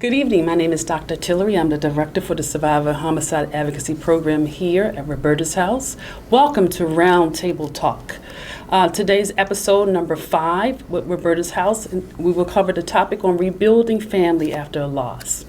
Good evening. My name is Dr. Tillery. I'm the director for the Survivor Homicide Advocacy Program here at Roberta's house. Welcome to Roundtable Talk. Today's episode number 5 with Roberta's house, and we will cover the topic on rebuilding family after a loss.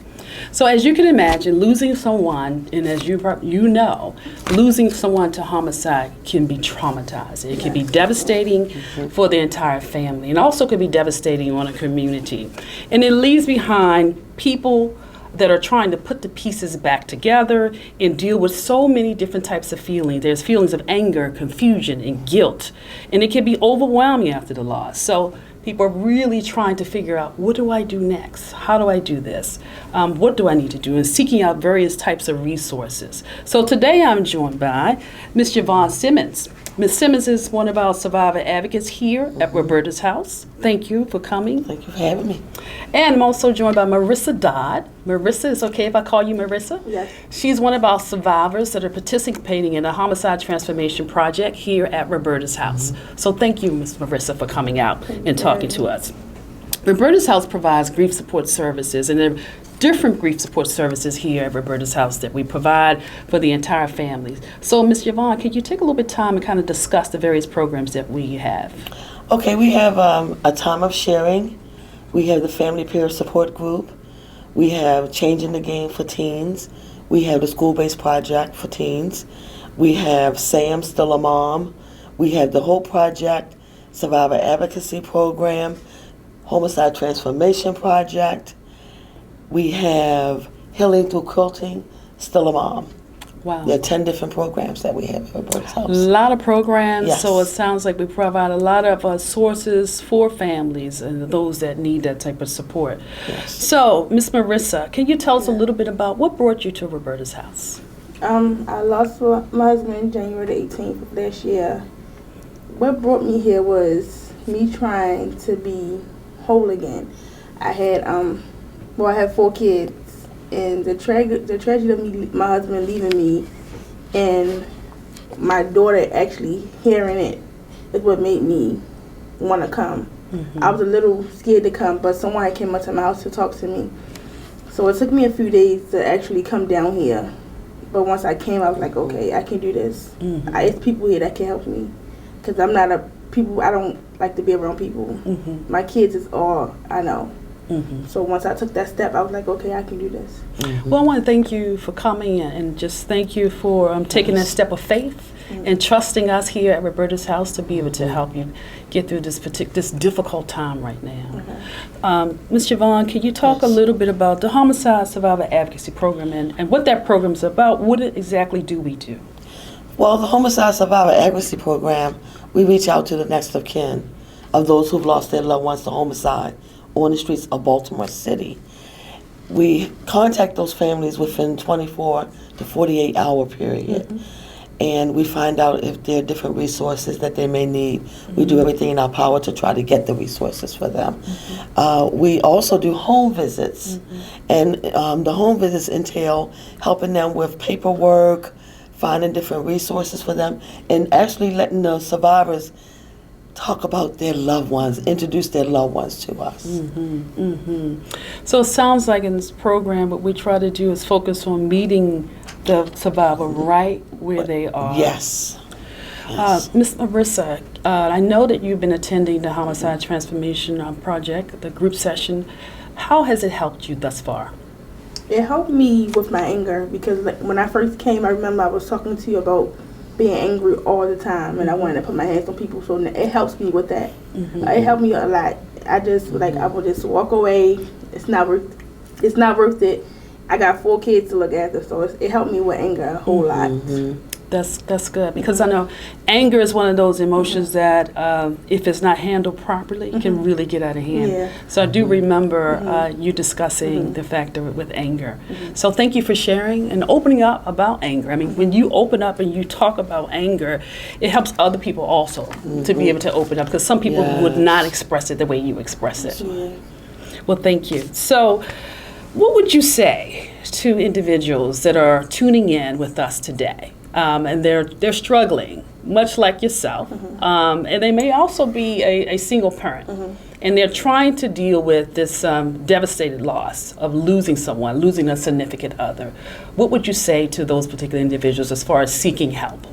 So as you can imagine, losing someone, and as you know, losing someone to homicide can be traumatizing. It can be devastating for the entire family, and also can be devastating on a community. And it leaves behind people that are trying to put the pieces back together and deal with so many different types of feelings. There's feelings of anger, confusion, and guilt, and it can be overwhelming after the loss. So people are really trying to figure out, what do I do next? How do I do this? What do I need to do? And seeking out various types of resources. So today I'm joined by Ms. Yvonne Simmons. Ms. Simmons is one of our survivor advocates here at Roberta's house. Thank you for coming. Thank you for having me. And I'm also joined by Marissa Dodd. Marissa, is okay if I call you Marissa? Yes. She's one of our survivors that are participating in the Homicide Transformation Project here at Roberta's house. So thank you, Ms. Marissa, for coming out and talking to us. Roberta's house provides grief support services, and there are different grief support services here at Roberta's house that we provide for the entire family. So, Ms. Yvonne, could you take a little bit of time and kind of discuss the various programs that we have? Okay, we have a time of sharing. We have the Family Peer Support Group. We have Changing the Game for Teens. We have the School-Based Project for Teens. We have Sam, Still a Mom. We have the Hope Project, Survivor Advocacy Program, Homicide Transformation Project. We have Healing Through Quilting, Still a Mom. Wow. There are 10 different programs that we have at Roberta's house. A lot of programs, Yes. So it sounds like we provide a lot of sources for families and those that need that type of support. Yes. So, Ms. Marissa, can you tell us a little bit about what brought you to Roberta's house? I lost my husband January the 18th of last year. What brought me here was me trying to be whole again. I had I have 4 kids, and the tragedy of my husband leaving me and my daughter actually hearing it is what made me want to come. I was a little scared to come, but someone came up to my house to talk to me. So it took me a few days to actually come down here. But once I came, I was like, okay, I can do this. It's people here that can help me, because I don't like to be around people. My kids is all I know. So once I took that step, I was like, okay, I can do this. Well, I want to thank you for coming and just thank you for taking that step of faith and trusting us here at Roberta's house to be able to help you get through this difficult time right now. Ms. Yvonne, can you talk a little bit about the Homicide Survivor Advocacy Program and what that program is about? What exactly do we do? Well, the Homicide Survivor Advocacy Program, we reach out to the next of kin of those who've lost their loved ones to homicide on the streets of Baltimore City. We contact those families within 24 to 48 hour period. And we find out if there are different resources that they may need. We do everything in our power to try to get the resources for them. We also do home visits. And the home visits entail helping them with paperwork, finding different resources for them, and actually letting the survivors talk about their loved ones, introduce their loved ones to us. So it sounds like in this program what we try to do is focus on meeting the survivor right where they are. Yes. Ms. Marissa, I know that you've been attending the Homicide Transformation Project, the group session. How has it helped you thus far? It helped me with my anger, because when I first came, I remember I was talking to you about being angry all the time, and I wanted to put my hands on people, so it helps me with that. It helped me a lot. I just I will just walk away. It's not worth it. I got 4 kids to look after, so it helped me with anger a whole lot. That's good, because I know anger is one of those emotions that if it's not handled properly, can really get out of hand. So I do remember you discussing the factor with anger. So thank you for sharing and opening up about anger. I mean, when you open up and you talk about anger, it helps other people also to be able to open up, because some people would not express it the way you express it. Well, thank you. So what would you say to individuals that are tuning in with us today? And they're struggling, much like yourself, and they may also be a single parent. and they're trying to deal with this devastated loss of losing someone, losing a significant other. What would you say to those particular individuals as far as seeking help?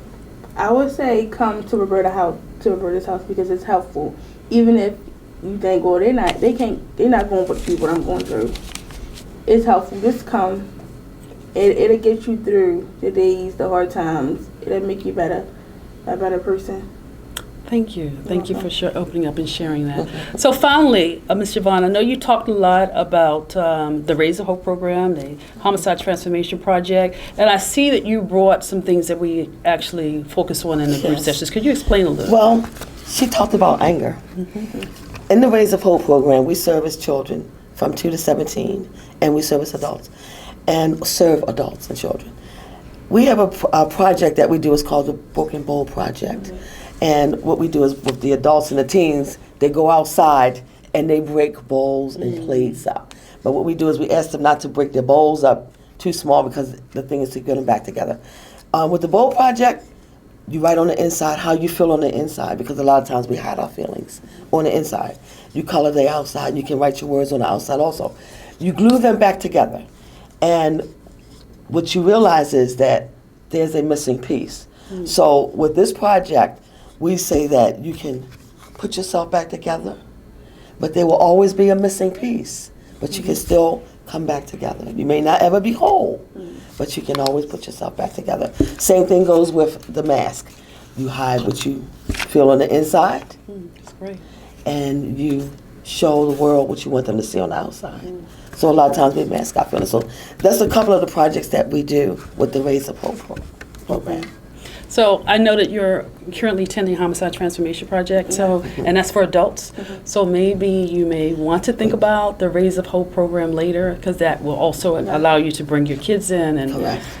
I would say come to Roberta's house because it's helpful. Even if you think, well, they're not going through what I'm going through. It's helpful. Just come. It'll get you through the days, the hard times. It'll make you a better person. Thank you. Thank you for opening up and sharing that. So finally, Ms. Yvonne, I know you talked a lot about the Raise of Hope program, the Homicide Transformation Project, and I see that you brought some things that we actually focus on in the group sessions. Could you explain a little? Well, she talked about anger. In the Raise of Hope program, we service children from 2 to 17, and we service adults, and serve adults and children. We have a project that we do. It's called the Broken Bowl Project. And what we do is with the adults and the teens, they go outside and they break bowls and plates up. But what we do is we ask them not to break their bowls up too small because the thing is to get them back together. With the bowl project, you write on the inside how you feel on the inside, because a lot of times we hide our feelings on the inside. You color the outside, and you can write your words on the outside also. You glue them back together. And what you realize is that there's a missing piece. So with this project, we say that you can put yourself back together, but there will always be a missing piece, but you can still come back together. You may not ever be whole, but you can always put yourself back together. Same thing goes with the mask. You hide what you feel on the inside, That's great. and you show the world what you want them to see on the outside. So a lot of times we mask our feelings. So that's a couple of the projects that we do with the Raise of Hope program. So I know that you're currently attending Homicide Transformation Project, and that's for adults. So maybe you may want to think about the Raise of Hope program later, because that will also allow you to bring your kids in and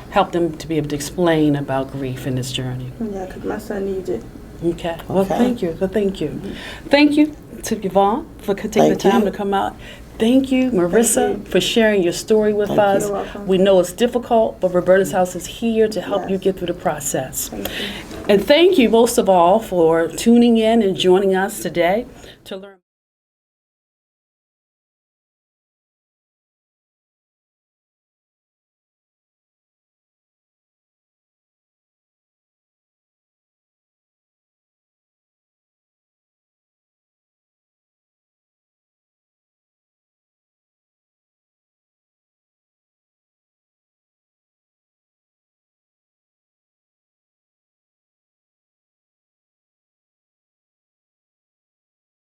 help them to be able to explain about grief in this journey. Yeah, because my son needs it. Okay. Well, thank you. Thank you. Thank you to Yvonne for taking the time to come out. Thank you, Marissa, for sharing your story with us. You're welcome. We know it's difficult, but Roberta's House is here to help you get through the process. Thank you. And thank you most of all for tuning in and joining us today to learn.